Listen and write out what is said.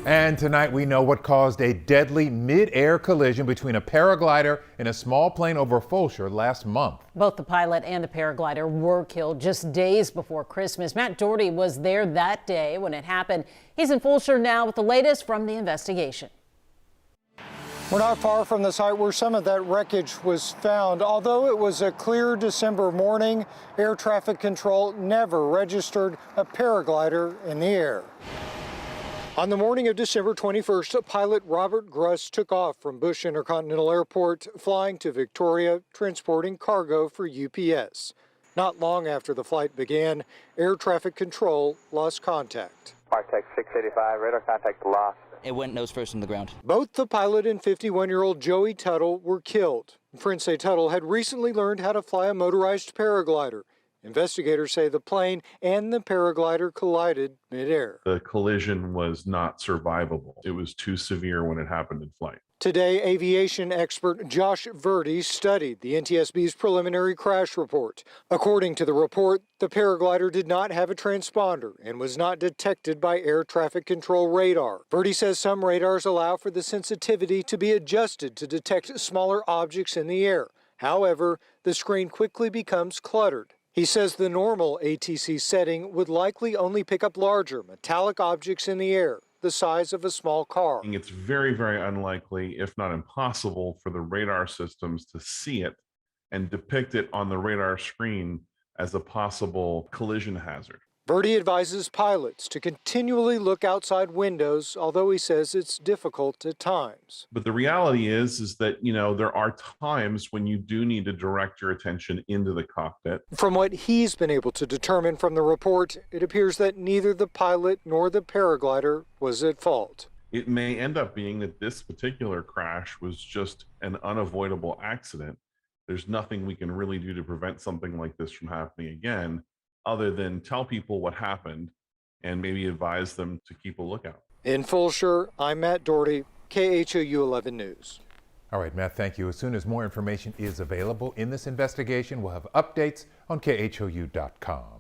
And tonight we know what caused a deadly mid-air collision between a paraglider and a small plane over Fulshear last month. Both the pilot and the paraglider were killed just days before Christmas. Matt Doherty was there that day when it happened. He's in Fulshear now with the latest from the investigation. We're not far from the site where some of that wreckage was found. Although it was a clear December morning, air traffic control never registered a paraglider in the air. On the morning of December 21st, pilot Robert Gruss took off from Bush Intercontinental Airport, flying to Victoria, transporting cargo for UPS. Not long after the flight began, air traffic control lost contact. Arctic 685, radar contact lost. It went nose first in the ground. Both the pilot and 51-year-old Joey Tuttle were killed. Friends say Tuttle had recently learned how to fly a motorized paraglider. Investigators say the plane and the paraglider collided midair. The collision was not survivable. It was too severe when it happened in flight. Today, aviation expert Josh Verdi studied the NTSB's preliminary crash report. According to the report, the paraglider did not have a transponder and was not detected by air traffic control radar. Verdi says some radars allow for the sensitivity to be adjusted to detect smaller objects in the air. However, the screen quickly becomes cluttered. He says the normal ATC setting would likely only pick up larger metallic objects in the air, the size of a small car. It's very, very unlikely, if not impossible, for the radar systems to see it and depict it on the radar screen as a possible collision hazard. Verdi advises pilots to continually look outside windows, although he says it's difficult at times. But the reality is that, there are times when you do need to direct your attention into the cockpit. From what he's been able to determine from the report, it appears that neither the pilot nor the paraglider was at fault. It may end up being that this particular crash was just an unavoidable accident. There's nothing we can really do to prevent something like this from happening again, other than tell people what happened and maybe advise them to keep a lookout. In Fulshear, I'm Matt Doherty, KHOU 11 News. All right, Matt, thank you. As soon as more information is available in this investigation, we'll have updates on KHOU.com.